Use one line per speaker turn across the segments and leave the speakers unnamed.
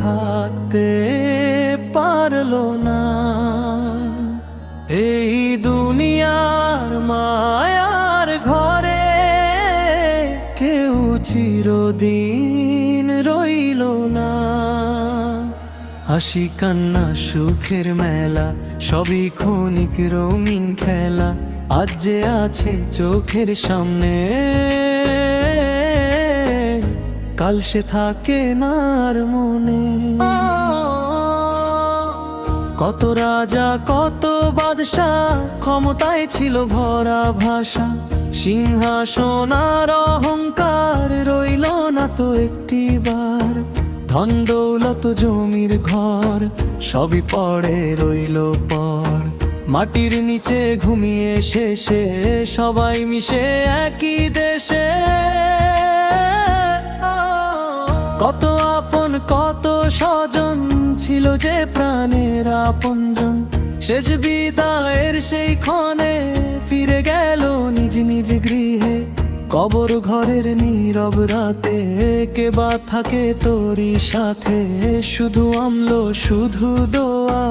থাকতে পারলো না। এই দুনিয়ার মায়ার ঘরে কেউ চিরদিন রইল না। হাসি কান্না সুখের মেলা সবই ক্ষণিক রঙিন খেলা, আজ যে আছে চোখের সামনে কাল সে থাকে না আর মনে। কত রাজা কত বাদশাহ ক্ষমতায় ছিল ভরা ভাষা, সিংহাসন আর অহংকার রইল না তো একটিবার। ধন দৌলত জমির ঘর সবই পড়ে রইল পর, মাটির নিচে ঘুমিয়ে শেষে সবাই মিশে একই দেশে। কত আপন কত স্বজন ছিল যে প্রাণের আপনজন, শেষ বিদায়ের সেই ক্ষণে ফিরে গেল নিজ নিজ গৃহে। কবর ঘরের নীরব রাতে কে বা থাকে তোরই সাথে, শুধু আমল শুধু দোয়া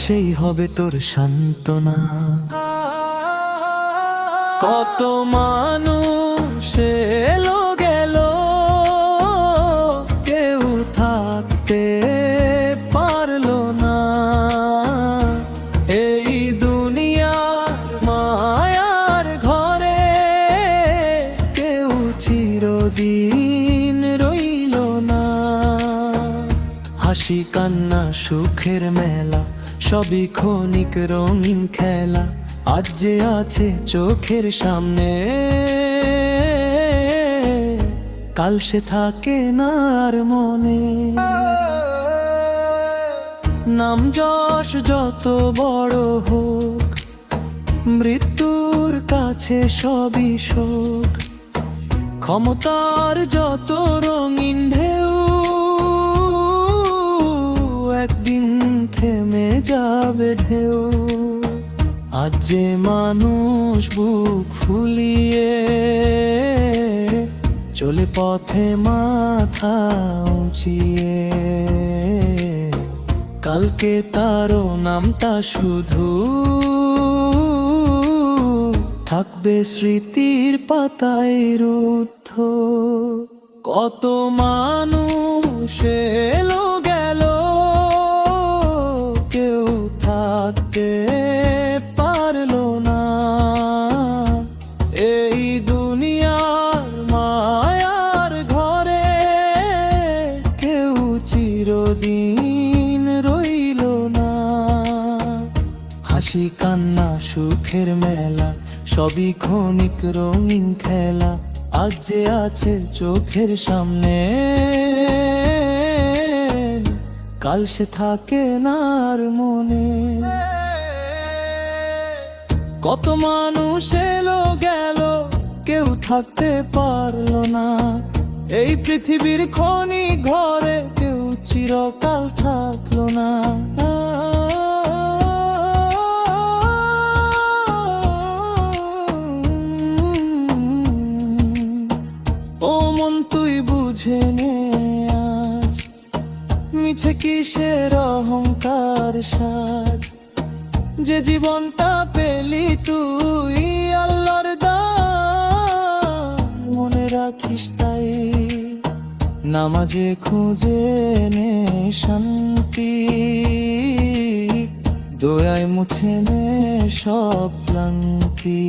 সেই হবে তোর সান্ত্বনা। কত মানুষ এলো গেল কেউ থাকতে পারলো না। এই দুনিয়ার মায়ার ঘরে কেউ চিরদিন রইল না। হাসি কান্না সুখের মেলা সবই ক্ষণিক রঙিন খেলা, আজ যে আছে চোখের সামনে কাল সে থাকে না আর মনে। নাম যশ যত বড় হোক মৃত্যুর কাছে সবই শোক, ক্ষমতার যত রঙিন ঢেউ একদিন থেমে যাবে ঢেউ। আজ যে মানুষ বুক ফুলিয়ে চলে পথে মাথা উঁচিয়ে, কালকে তারও নামটা শুধু থাকবে স্মৃতির পাতায় রুদ্ধ। কত মানুষ এলো গেল কেউ থাকতে পারলো না। এই দুনিয়ার মায়ার ঘরে কেউ চিরদিন রইল না। হাসি কান্না সুখের মেলা সবই ক্ষণিক রঙিন খেলা, আজ যে আছে চোখের সামনে কাল সে থাকে না আর মনে। কত মানুষ এলো গেল কেউ থাকতে পারলো না। এই পৃথিবীর খনি ঘরে কেউ চিরকাল থাকলো না। ও মন তুই বুঝে নে আজ মিছে কিসের অহংকার সাজ, যে জীবনটা পেলি তুই আল্লাহর দান মনে রাখিস তাই। নামাজে খুঁজে নে শান্তি, দয়ায় মুছে নে সব ক্লান্তি।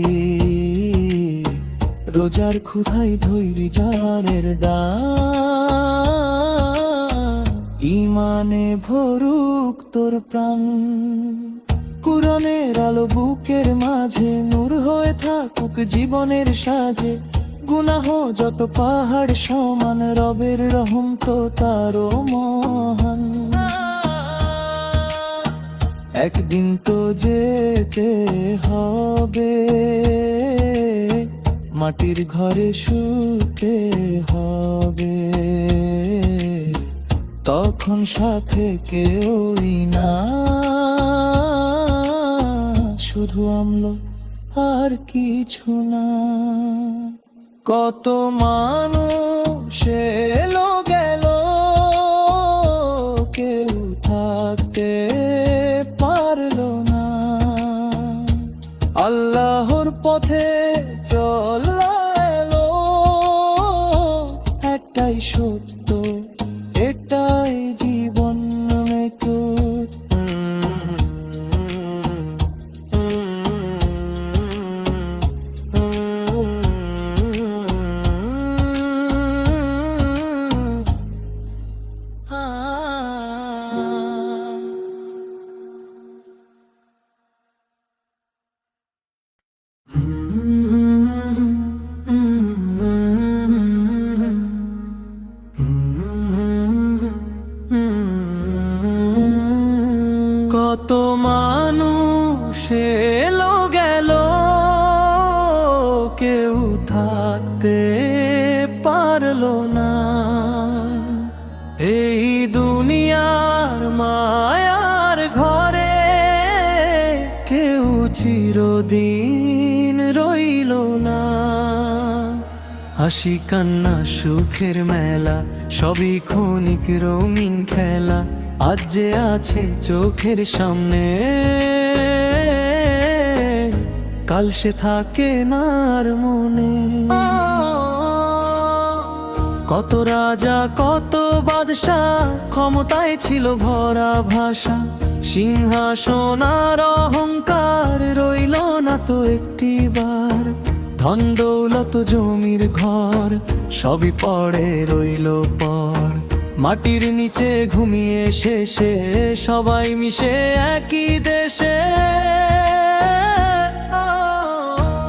রোজার ক্ষুধাই ধৈর্যের দান, ইমানে ভরুক তোর প্রাণ। কুরআনের আলো বুকের মাঝে নূর হয়ে থাকুক জীবনের সাজে। গুনাহ যত পাহাড় সমান রবের রহম তো তারও মহান। একদিন তো যেতে হবে মাটির ঘরে শুতে হবে, তখন সাথে কেউই না শুধু আমল আর কিছু না। কত মানুষ এলো গেল সত্য, এটাই জীবন তো। কত মানুষ এলো গেল, কেউ থাকতে পারলো না। এই দুনিয়ার মায়ার ঘরে কেউ চিরদিন রইল না। হাসি কান্না সুখের মেলা, সবই ক্ষণিক রঙিন খেলা, আজ যে আছে চোখের সামনে, কাল সে থাকে না আর মনে। কত রাজা কত বাদশাহ, ক্ষমতায় ছিল ভরা ভাষা, সিংহাসন আর অহংকার রইল না তো একটিবার। ধন দৌলত জমির ঘর সবই পড়ে রইল পর, মাটির নিচে ঘুমিয়ে শেষে সবাই মিশে একই দেশে।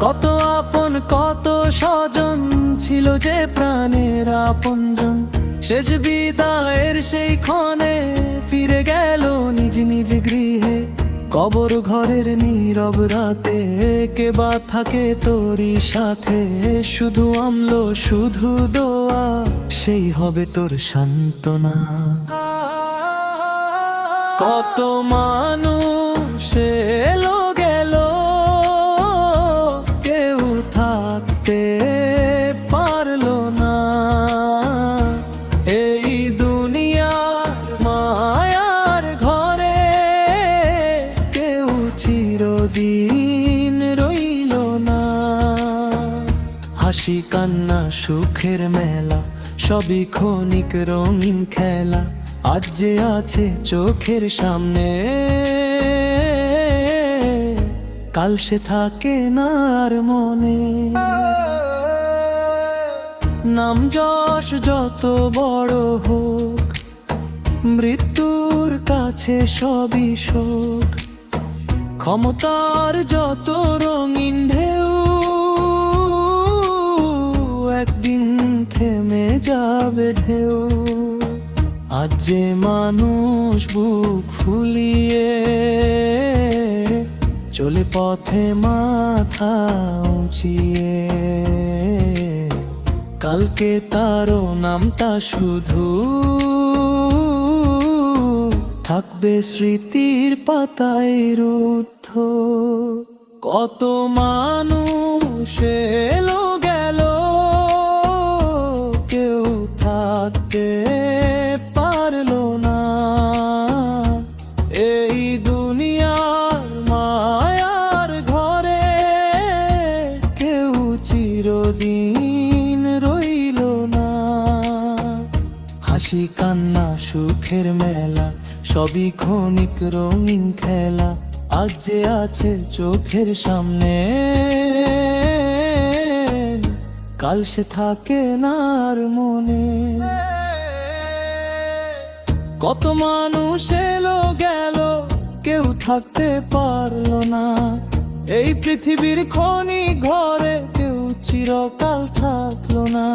কত আপন কত স্বজন ছিল যে প্রাণের আপনজন, শেষ বিদায়ের সেই ক্ষণে ফিরে গেল নিজ নিজ গৃহে। কবর ঘরের নীরব রাতে কে বা থাকে তোরই সাথে, শুধু আমলো শুধু দোয়া, সেই হবে তোর সান্ত্বনা। কত মানুষ এলো গেল, কেউ থাকতে পারলো না। এই দুনিয়ার মায়ার ঘরে কেউ চিরদিন রইল না। হাসি কান্না সুখের মেলা, সবই ক্ষণিক রঙিন খেলা, আজ যে আছে চোখের সামনে, কাল সে থাকে না আর মনে। নাম যশ যত বড় হোক, মৃত্যুর কাছে সবই শোক। ক্ষমতার যত রঙিন ঢেউ একদিন থেমে যাবে ঢেউ। আজ যে মানুষ বুক ফুলিয়ে চলে পথে মাথা উঁচিয়ে, কালকে তারও নামটা শুধু থাকবে স্মৃতির পাতায় রুদ্ধ। কত মানুষ এলো গেল, কেউ থাকতে পারলো না। এই দুনিয়ার মায়ার ঘরে কেউ চিরদিন রইল না। হাসি কান্না সুখের মেলা, সবই ক্ষণিক রঙিন খেলা, আজ যে আছে চোখের সামনে, কাল সে থাকে না আর মনে। কত মানুষ এলো গেল, কেউ থাকতে পারলো না। এই পৃথিবীর ক্ষণিক ঘরে কেউ চিরকাল থাকলো না।